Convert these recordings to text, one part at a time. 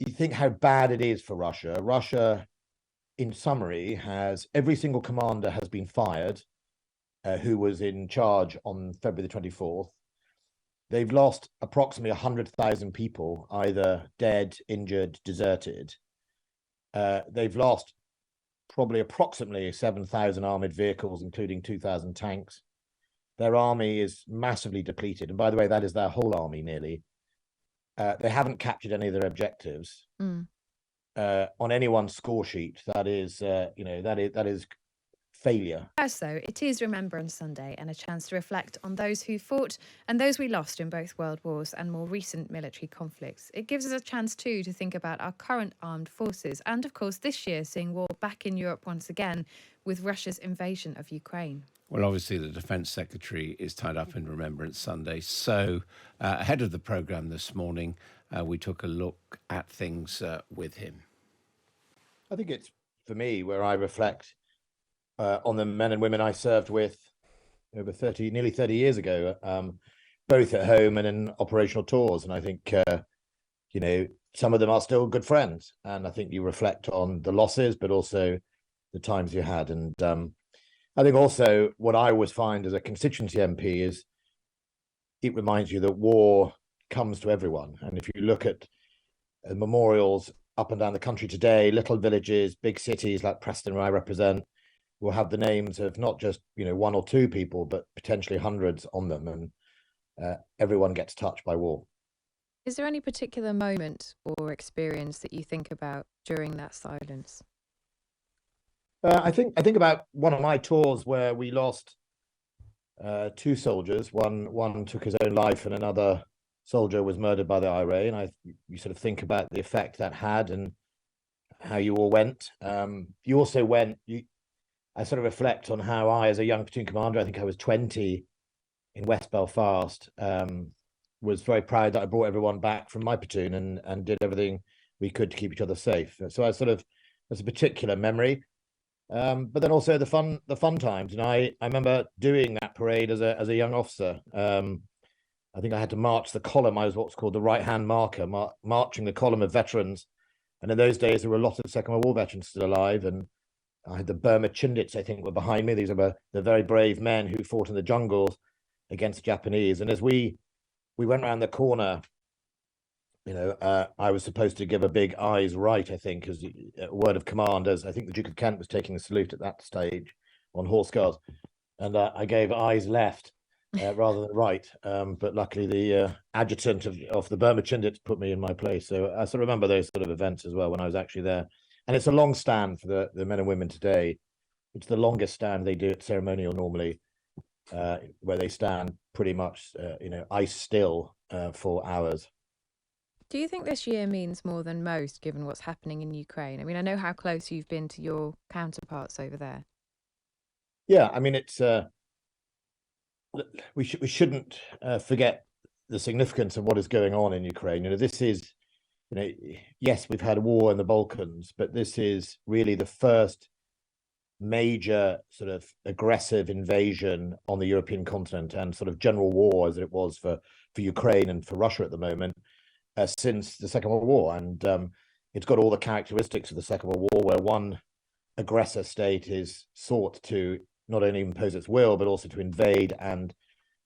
you think how bad it is for Russia. Russia, in summary, has every single commander has been fired who was in charge on February the 24th. They've lost approximately 100,000 people, either dead, injured, deserted. They've lost probably approximately 7,000 armored vehicles, including 2,000 tanks. Their army is massively depleted. And by the way, that is their whole army nearly. They haven't captured any of their objectives. On anyone's score sheet, that is failure. As though it is Remembrance Sunday and a chance to reflect on those who fought and those we lost in both world wars and more recent military conflicts. It gives us a chance too to think about our current armed forces and, of course, this year seeing war back in Europe once again with Russia's invasion of Ukraine. Well, obviously, the Defence Secretary is tied up in Remembrance Sunday. So ahead of the programme this morning, we took a look at things with him. I think it's, for me, where I reflect on the men and women I served with over nearly 30 years ago, both at home and in operational tours. And I think, some of them are still good friends. And I think you reflect on the losses, but also the times you had. And I think also what I always find as a constituency MP is it reminds you that war comes to everyone. And if you look at memorials up and down the country today, little villages, big cities like Preston, where I represent, will have the names of not just, one or two people, but potentially hundreds on them. And everyone gets touched by war. Is there any particular moment or experience that you think about during that silence? I think about one of my tours where we lost two soldiers. One took his own life, and another soldier was murdered by the IRA. And you sort of think about the effect that had and how you all went. You also went. I sort of reflect on how I, as a young platoon commander, I think I was 20 in West Belfast, was very proud that I brought everyone back from my platoon and did everything we could to keep each other safe. So I sort of, there's a particular memory. But then also the fun times. I remember doing that parade as a young officer. I think I had to march the column. I was what's called the right-hand marker, marching the column of veterans. And in those days, there were a lot of Second World War veterans still alive. And I had the Burma Chindits, I think, were behind me. These are the very brave men who fought in the jungles against the Japanese. And as we went around the corner, I was supposed to give a big eyes right, I think, as a word of command, as I think the Duke of Kent was taking the salute at that stage on horse cars. And I gave eyes left rather than right. But luckily the adjutant of the Burma Chindits put me in my place. So I sort of remember those sort of events as well when I was actually there. And it's a long stand for the men and women today. It's the longest stand they do at ceremonial normally, where they stand pretty much, ice still for hours. Do you think this year means more than most, given what's happening in Ukraine? I mean, I know how close you've been to your counterparts over there. Yeah, I mean, it's we shouldn't forget the significance of what is going on in Ukraine. This is, yes, we've had a war in the Balkans, but this is really the first major sort of aggressive invasion on the European continent and sort of general war as it was for Ukraine and for Russia at the moment. Since the Second World War, and it's got all the characteristics of the Second World War, where one aggressor state is sought to not only impose its will, but also to invade and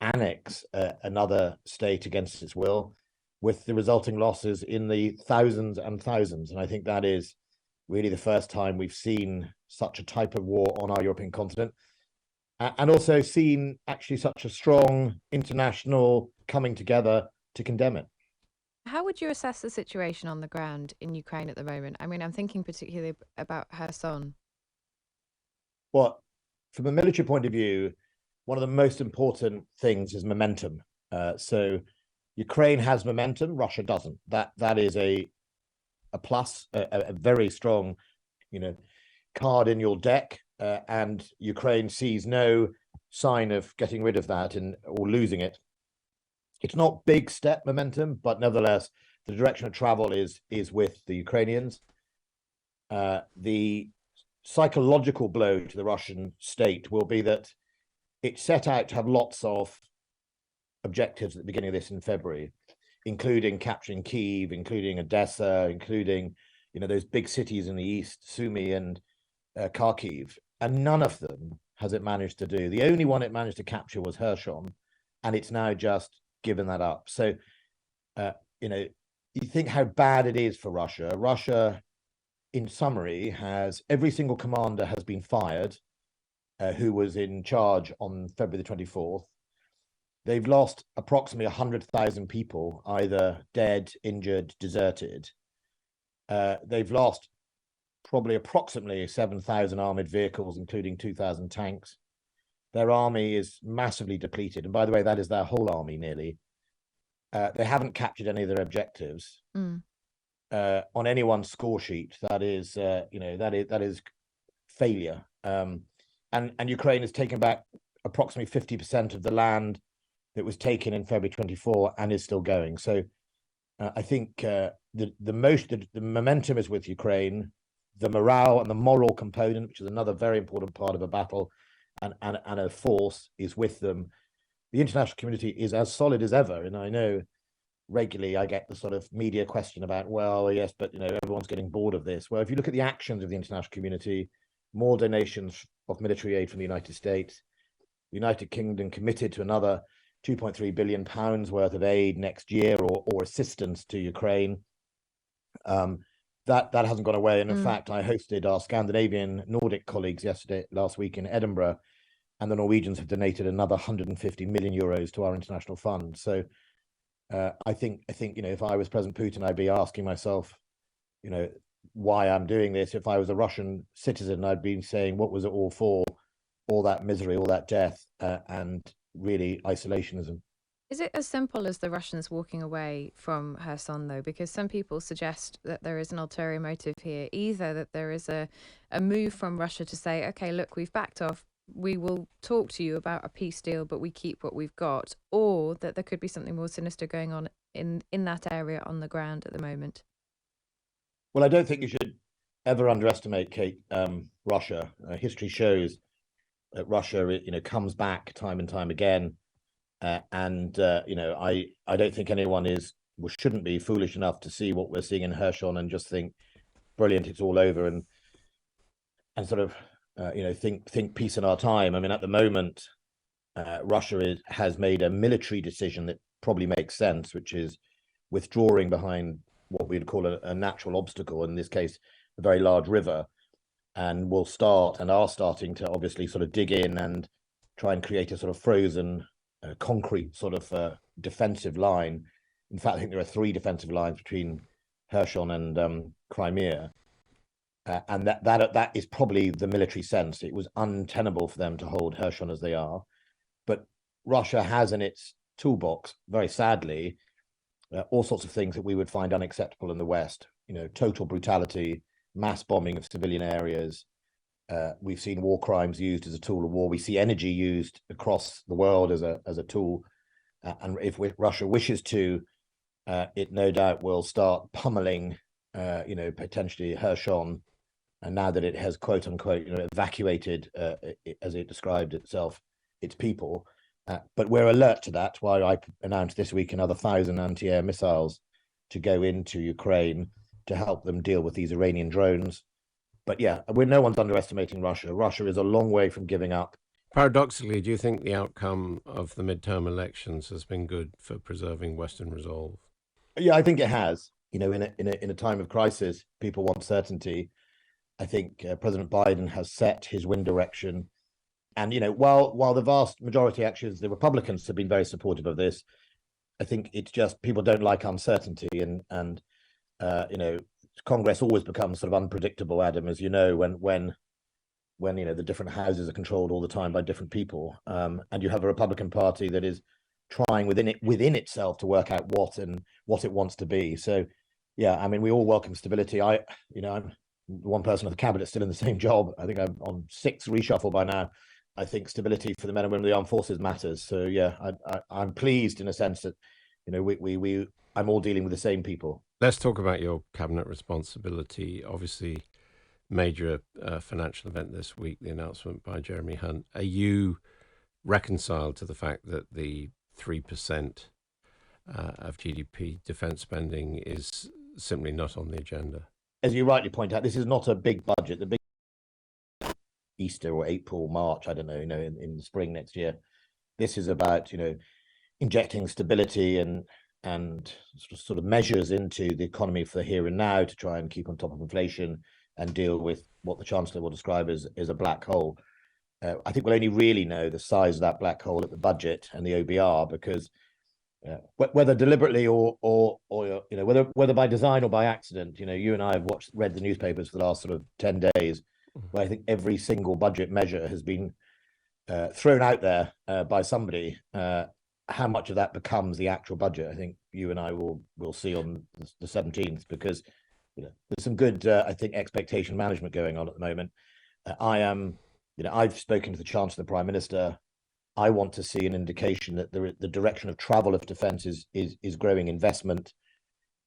annex another state against its will, with the resulting losses in the thousands and thousands. And I think that is really the first time we've seen such a type of war on our European continent, and also seen actually such a strong international coming together to condemn it. How would you assess the situation on the ground in Ukraine at the moment? I mean, I'm thinking particularly about Kherson. Well, from a military point of view, one of the most important things is momentum. So Ukraine has momentum, Russia doesn't. That is a plus, a very strong, card in your deck, and Ukraine sees no sign of getting rid of that or losing it. It's not big step momentum, but nevertheless, the direction of travel is with the Ukrainians. The psychological blow to the Russian state will be that it set out to have lots of objectives at the beginning of this in February. including capturing Kyiv, including Odessa, including, those big cities in the east, Sumy and Kharkiv, and none of them has it managed to do. The only one it managed to capture was Kherson, and it's now just given that up. So, you think how bad it is for Russia. Russia, in summary, every single commander has been fired who was in charge on February the 24th. They've lost approximately 100,000 people, either dead, injured, deserted. They've lost probably approximately 7,000 armored vehicles, including 2,000 tanks. Their army is massively depleted. And by the way, that is their whole army nearly. They haven't captured any of their objectives. On anyone's score sheet, that is failure. And Ukraine has taken back approximately 50% of the land that was taken in February 24 and is still going. So I think the momentum is with Ukraine. The morale and the moral component, which is another very important part of a battle, and a force, is with them. The international community is as solid as ever. And I know regularly I get the sort of media question about, well, yes, but everyone's getting bored of this. Well, if you look at the actions of the international community, more donations of military aid from the United States, the United Kingdom committed to another £2.3 billion worth of aid next year, or assistance to Ukraine. That hasn't gone away. And in fact, I hosted our Scandinavian Nordic colleagues last week in Edinburgh, and the Norwegians have donated another 150 million euros to our international fund. So I think if I was President Putin, I'd be asking myself, why I'm doing this. If I was a Russian citizen, I'd be saying, what was it all for? All that misery, all that death, and really isolationism. Is it as simple as the Russians walking away from Kherson, though? Because some people suggest that there is an ulterior motive here, either that there is a move from Russia to say, okay, look, we've backed off, we will talk to you about a peace deal, but we keep what we've got, or that there could be something more sinister going on in that area on the ground at the moment. Well, I don't think you should ever underestimate, Kate, Russia. History shows that Russia, comes back time and time again. I don't think anyone shouldn't be foolish enough to see what we're seeing in Kherson and just think, brilliant, it's all over, and sort of think peace in our time. I mean, at the moment, Russia has made a military decision that probably makes sense, which is withdrawing behind what we'd call a natural obstacle, in this case, a very large river, and will start and are starting to obviously sort of dig in and try and create a sort of frozen concrete sort of defensive line. In fact, I think there are 3 defensive lines between Kherson and Crimea. And that is probably the military sense. It was untenable for them to hold Kherson as they are. But Russia has in its toolbox, very sadly, all sorts of things that we would find unacceptable in the West. Total brutality, mass bombing of civilian areas. We've seen war crimes used as a tool of war. We see energy used across the world as a tool. And if Russia wishes to, it no doubt will start pummeling, potentially Kherson. And now that it has, quote unquote, evacuated, as it described itself, its people. But we're alert to that. Why I announced this week another 1,000 anti-air missiles to go into Ukraine to help them deal with these Iranian drones. But yeah, no one's underestimating Russia. Russia is a long way from giving up. Paradoxically, do you think the outcome of the midterm elections has been good for preserving Western resolve? Yeah, I think it has. In a time of crisis, people want certainty. I think President Biden has set his wind direction. And, while the vast majority, actually, the Republicans have been very supportive of this, I think it's just people don't like uncertainty. And Congress always becomes sort of unpredictable, Adam, as you know, when the different houses are controlled all the time by different people. And you have a Republican Party that is trying within itself to work out what it wants to be. So, yeah, I mean, we all welcome stability. I'm one person of the cabinet still in the same job. I think I'm on 6th reshuffle by now. I think stability for the men and women of the armed forces matters. So yeah, I'm pleased in a sense that I'm all dealing with the same people. Let's talk about your cabinet responsibility. Obviously, major financial event this week, the announcement by Jeremy Hunt. Are you reconciled to the fact that the 3% of GDP defence spending is simply not on the agenda. As you rightly point out, this is not a big budget. The big Easter or April, March, I don't know, in the spring next year. This is about, injecting stability and sort of measures into the economy for the here and now to try and keep on top of inflation and deal with what the Chancellor will describe as a black hole. I think we'll only really know the size of that black hole at the budget and the OBR, because whether deliberately or whether by design or by accident, you and I have read the newspapers for the last sort of 10 days, where I think every single budget measure has been thrown out there by somebody. How much of that becomes the actual budget, I think you and I will see on the 17th, because there's some good I think expectation management going on at the moment. I've spoken to the Chancellor, the Prime Minister. I want to see an indication that the direction of travel of defence is growing investment.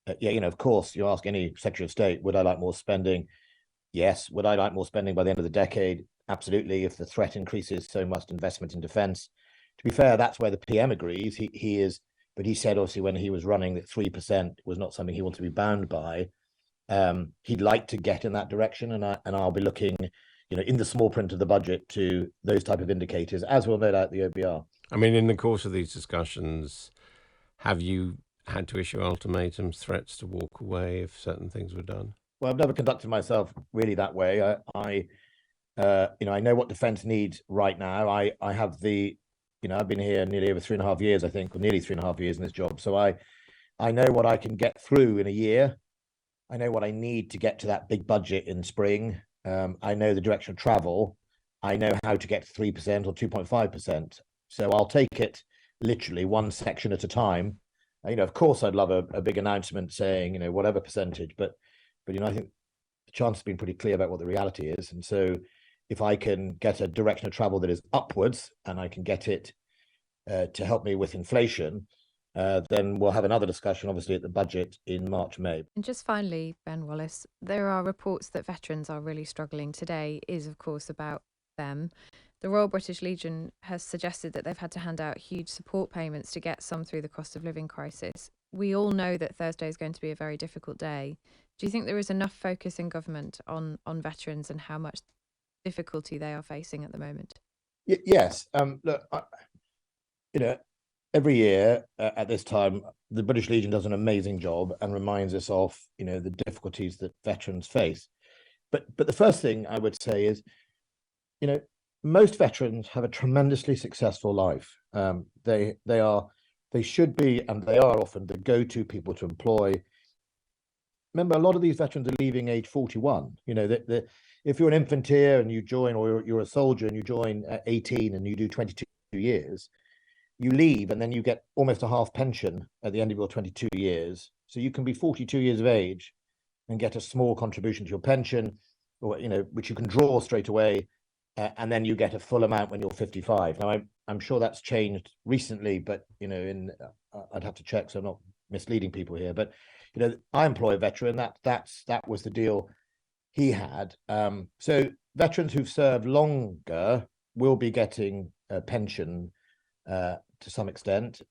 Of course, you ask any Secretary of State, would I like more spending? Yes. Would I like more spending by the end of the decade? Absolutely. If the threat increases, so must investment in defence. To be fair, that's where the PM agrees. He is, but he said obviously when he was running that 3% was not something he wanted to be bound by. He'd like to get in that direction, and I'll be looking, in the small print of the budget to those type of indicators, as will no doubt the OBR. I mean, in the course of these discussions, have you had to issue ultimatums, threats to walk away if certain things were done? Well, I've never conducted myself really that way. I know what defence needs right now. I have I've been here nearly over 3.5 years, I think, or nearly 3.5 years in this job. So I know what I can get through in a year. I know what I need to get to that big budget in spring. I know the direction of travel. I know how to get to 3% or 2.5%. So I'll take it literally one section at a time. Of course, I'd love a big announcement saying, whatever percentage, but I think the Chancellor's been pretty clear about what the reality is. And so if I can get a direction of travel that is upwards and I can get it to help me with inflation, then we'll have another discussion, obviously, at the budget in March, May. And just finally, Ben Wallace, there are reports that veterans are really struggling. Today is, of course, about them. The Royal British Legion has suggested that they've had to hand out huge support payments to get some through the cost of living crisis. We all know that Thursday is going to be a very difficult day. Do you think there is enough focus in government on veterans and how much difficulty they are facing at the moment? Yes. Look, every year at this time, the British Legion does an amazing job and reminds us of, the difficulties that veterans face. But the first thing I would say is, most veterans have a tremendously successful life. They should be, and they are often the go-to people to employ. Remember, a lot of these veterans are leaving age 41. If you're an infantier and you join, or you're a soldier and you join at 18 and you do 22 years, you leave and then you get almost a half pension at the end of your 22 years. So you can be 42 years of age and get a small contribution to your pension, or which you can draw straight away, and then you get a full amount when you're 55. Now I'm sure that's changed recently, but I'd have to check, so I'm not misleading people here. But I employ a veteran. That was the deal he had. So veterans who've served longer will be getting a pension to some extent.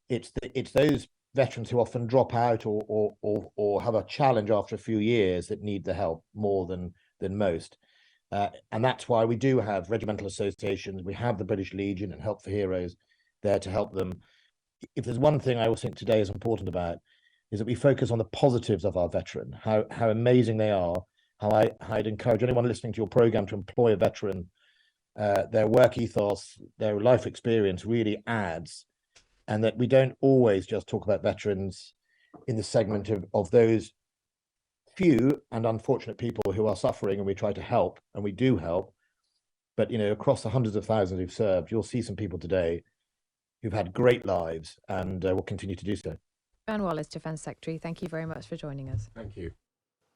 It's those veterans who often drop out or have a challenge after a few years that need the help more than most. And that's why we do have regimental associations. We have the British Legion and Help for Heroes there to help them. If there's one thing I always think today is important about, is that we focus on the positives of our veteran, how amazing they are, how I'd encourage anyone listening to your program to employ a veteran. Their work ethos, their life experience really adds, and that we don't always just talk about veterans in the segment of those few and unfortunate people who are suffering, and we try to help, and we do help. But across the hundreds of thousands who've served, you'll see some people today who've had great lives and will continue to do so. Ben Wallace, Defence Secretary, thank you very much for joining us. Thank you.